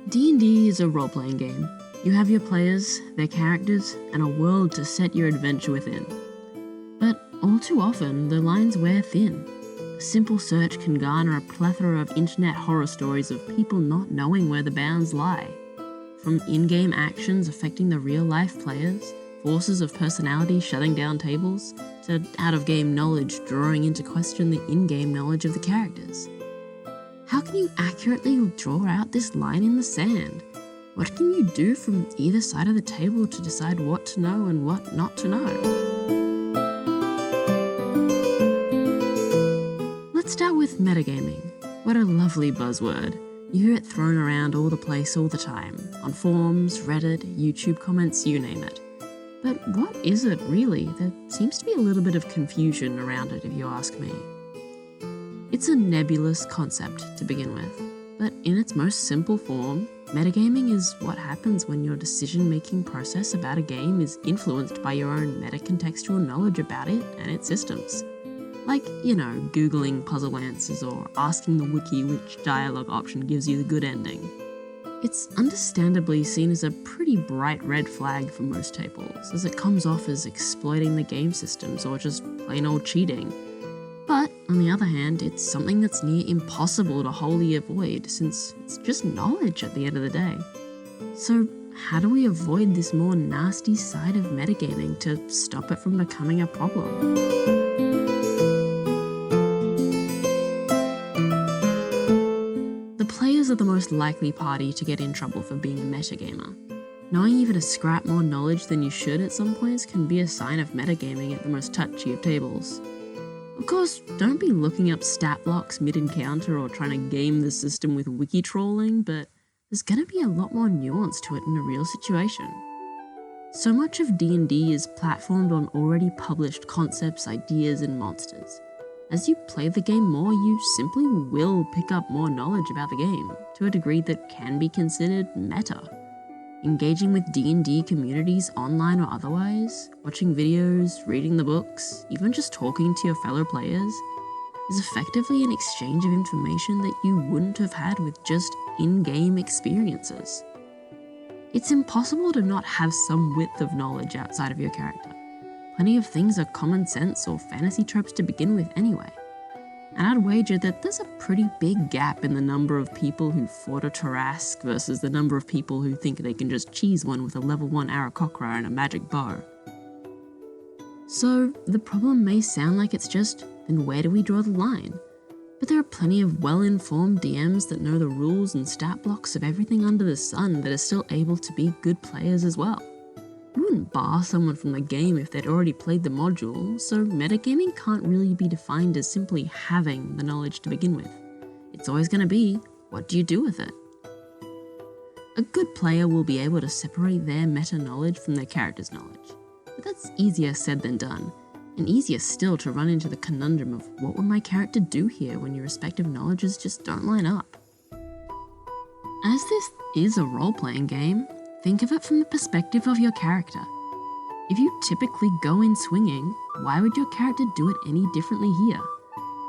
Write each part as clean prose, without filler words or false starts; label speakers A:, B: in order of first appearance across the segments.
A: D&D is a role-playing game. You have your players, their characters, and a world to set your adventure within. But all too often, the lines wear thin. A simple search can garner a plethora of internet horror stories of people not knowing where the bounds lie. From in-game actions affecting the real-life players, forces of personality shutting down tables, to out-of-game knowledge drawing into question the in-game knowledge of the characters. How can you accurately draw out this line in the sand? What can you do from either side of the table to decide what to know and what not to know? Let's start with metagaming. What a lovely buzzword. You hear it thrown around all the place all the time, on forums, Reddit, YouTube comments, you name it. But what is it really? There seems to be a little bit of confusion around it if you ask me. It's a nebulous concept to begin with, but in its most simple form, metagaming is what happens when your decision-making process about a game is influenced by your own meta-contextual knowledge about it and its systems. Like, Googling puzzle answers or asking the wiki which dialogue option gives you the good ending. It's understandably seen as a pretty bright red flag for most tables, as it comes off as exploiting the game systems or just plain old cheating. But, on the other hand, it's something that's near impossible to wholly avoid, since it's just knowledge at the end of the day. So, how do we avoid this more nasty side of metagaming to stop it from becoming a problem? The players are the most likely party to get in trouble for being a metagamer. Knowing even a scrap more knowledge than you should at some points can be a sign of metagaming at the most touchy of tables. Of course, don't be looking up stat blocks mid-encounter or trying to game the system with wiki trolling, but there's gonna be a lot more nuance to it in a real situation. So much of D&D is platformed on already published concepts, ideas, and monsters. As you play the game more, you simply will pick up more knowledge about the game, to a degree that can be considered meta. Engaging with D&D communities online or otherwise, watching videos, reading the books, even just talking to your fellow players, is effectively an exchange of information that you wouldn't have had with just in-game experiences. It's impossible to not have some width of knowledge outside of your character. Plenty of things are common sense or fantasy tropes to begin with anyway. And I'd wager that there's a pretty big gap in the number of people who fought a Tarrasque versus the number of people who think they can just cheese one with a level 1 Aarakocra and a magic bow. So, the problem may sound like it's just, then where do we draw the line? But there are plenty of well-informed DMs that know the rules and stat blocks of everything under the sun that are still able to be good players as well. You wouldn't bar someone from the game if they'd already played the module, so metagaming can't really be defined as simply having the knowledge to begin with. It's always going to be, what do you do with it? A good player will be able to separate their meta-knowledge from their character's knowledge, but that's easier said than done, and easier still to run into the conundrum of what would my character do here when your respective knowledges just don't line up. As this is a role-playing game, think of it from the perspective of your character. If you typically go in swinging, why would your character do it any differently here?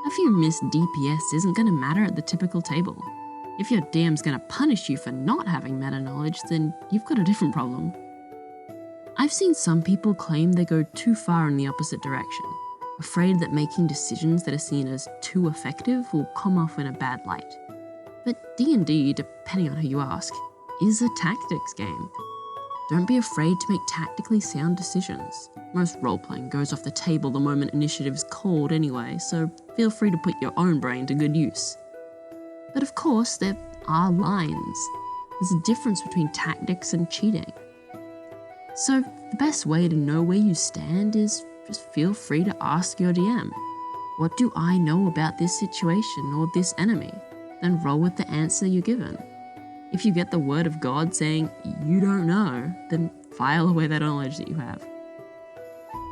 A: A few missed DPS isn't going to matter at the typical table. If your DM's going to punish you for not having meta knowledge, then you've got a different problem. I've seen some people claim they go too far in the opposite direction, afraid that making decisions that are seen as too effective will come off in a bad light. But D&D, depending on who you ask, is a tactics game. Don't be afraid to make tactically sound decisions. Most role-playing goes off the table the moment initiative's called anyway, so feel free to put your own brain to good use. But of course, there are lines. There's a difference between tactics and cheating. So the best way to know where you stand is just feel free to ask your DM, what do I know about this situation or this enemy? Then roll with the answer you're given. If you get the word of God saying you don't know, then file away that knowledge that you have.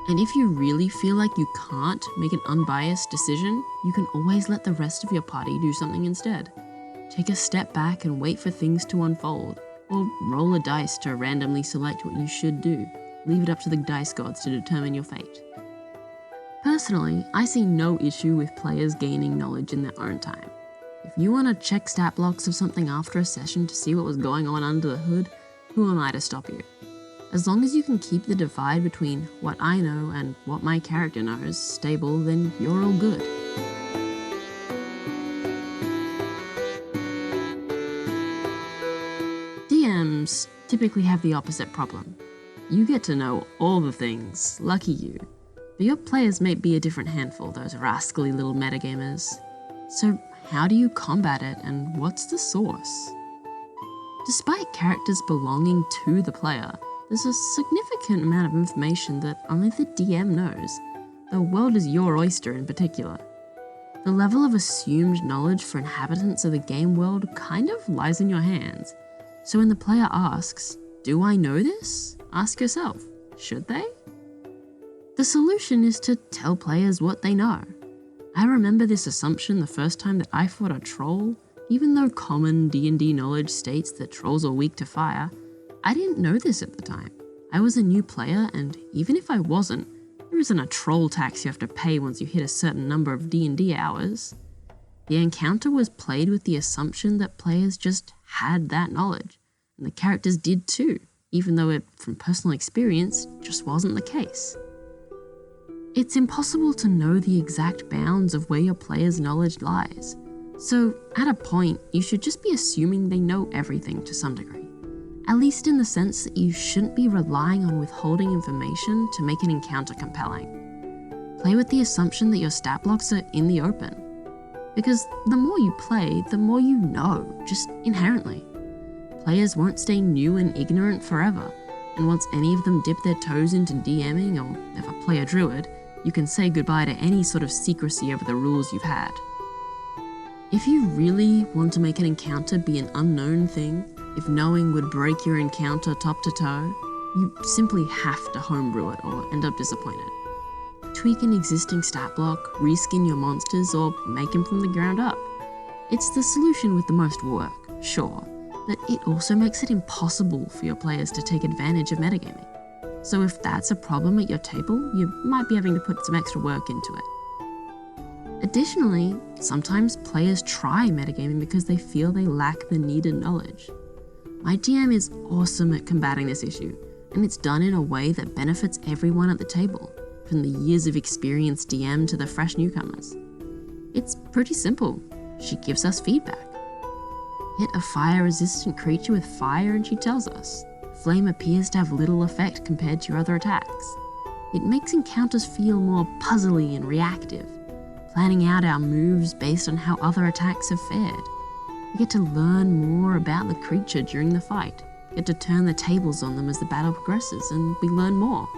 A: And if you really feel like you can't make an unbiased decision, you can always let the rest of your party do something instead. Take a step back and wait for things to unfold, or roll a dice to randomly select what you should do. Leave it up to the dice gods to determine your fate. Personally, I see no issue with players gaining knowledge in their own time. If If you want to check stat blocks of something after a session to see what was going on under the hood, who am I to stop you? As long as you can keep the divide between what I know and what my character knows stable, then you're all good. DMs typically have the opposite problem. You get to know all the things, lucky you. But your players may be a different handful, those rascally little metagamers. So how do you combat it, and what's the source? Despite characters belonging to the player, there's a significant amount of information that only the DM knows. The world is your oyster in particular. The level of assumed knowledge for inhabitants of the game world kind of lies in your hands. So when the player asks, "Do I know this?" ask yourself, should they? The solution is to tell players what they know. I remember this assumption the first time that I fought a troll. Even though common D&D knowledge states that trolls are weak to fire, I didn't know this at the time. I was a new player, and even if I wasn't, there isn't a troll tax you have to pay once you hit a certain number of D&D hours. The encounter was played with the assumption that players just had that knowledge, and the characters did too, even though it, from personal experience, just wasn't the case. It's impossible to know the exact bounds of where your players' knowledge lies, so at a point, you should just be assuming they know everything to some degree, at least in the sense that you shouldn't be relying on withholding information to make an encounter compelling. Play with the assumption that your stat blocks are in the open, because the more you play, the more you know, just inherently. Players won't stay new and ignorant forever, and once any of them dip their toes into DMing or ever play a druid, you can say goodbye to any sort of secrecy over the rules you've had. If you really want to make an encounter be an unknown thing, if knowing would break your encounter top to toe, you simply have to homebrew it or end up disappointed. Tweak an existing stat block, reskin your monsters, or make them from the ground up. It's the solution with the most work, sure, but it also makes it impossible for your players to take advantage of metagaming. So if that's a problem at your table, you might be having to put some extra work into it. Additionally, sometimes players try metagaming because they feel they lack the needed knowledge. My DM is awesome at combating this issue, and it's done in a way that benefits everyone at the table, from the years of experienced DM to the fresh newcomers. It's pretty simple. She gives us feedback. Hit a fire-resistant creature with fire and she tells us. Flame appears to have little effect compared to your other attacks. It makes encounters feel more puzzly and reactive, planning out our moves based on how other attacks have fared. We get to learn more about the creature during the fight, get to turn the tables on them as the battle progresses, and we learn more.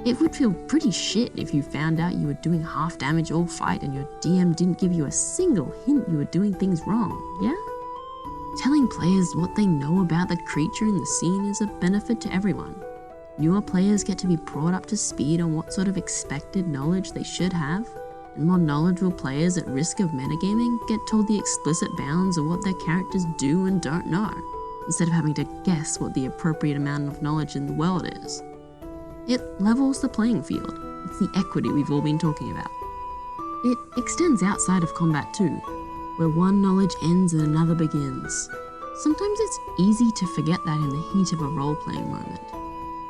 A: It would feel pretty shit if you found out you were doing half damage all fight and your DM didn't give you a single hint you were doing things wrong, yeah? Telling players what they know about the creature in the scene is a benefit to everyone. Newer players get to be brought up to speed on what sort of expected knowledge they should have, and more knowledgeable players at risk of metagaming get told the explicit bounds of what their characters do and don't know, instead of having to guess what the appropriate amount of knowledge in the world is. It levels the playing field. It's the equity we've all been talking about. It extends outside of combat too, where one knowledge ends and another begins. Sometimes it's easy to forget that in the heat of a role-playing moment.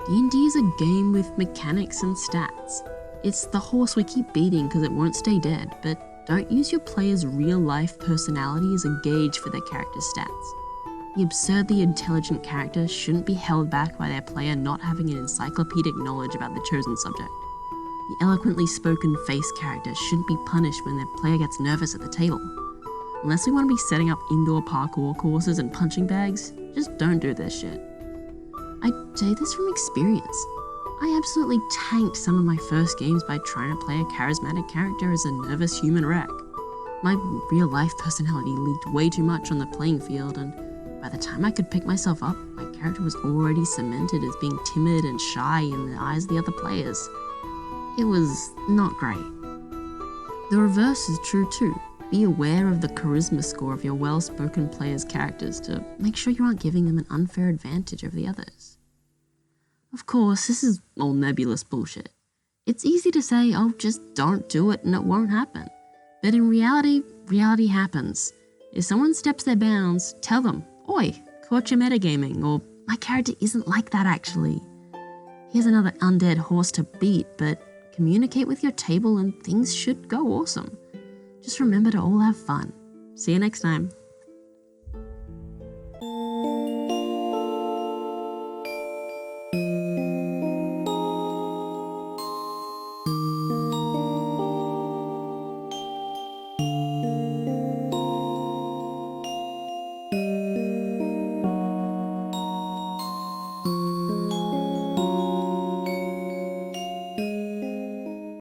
A: D&D is a game with mechanics and stats. It's the horse we keep beating because it won't stay dead, but don't use your player's real-life personality as a gauge for their character's stats. The absurdly intelligent character shouldn't be held back by their player not having an encyclopedic knowledge about the chosen subject. The eloquently spoken face character shouldn't be punished when their player gets nervous at the table. Unless we want to be setting up indoor parkour courses and punching bags, just don't do this shit. I say this from experience. I absolutely tanked some of my first games by trying to play a charismatic character as a nervous human wreck. My real-life personality leaked way too much on the playing field, and by the time I could pick myself up, my character was already cemented as being timid and shy in the eyes of the other players. It was not great. The reverse is true too. Be aware of the charisma score of your well-spoken players' characters to make sure you aren't giving them an unfair advantage over the others. Of course, this is all nebulous bullshit. It's easy to say, oh, just don't do it and it won't happen. But in reality, reality happens. If someone steps their bounds, tell them, "Oi, caught your metagaming," or "My character isn't like that actually. Here's another undead horse to beat, but communicate with your table and things should go awesome." Just remember to all have fun. See you next time.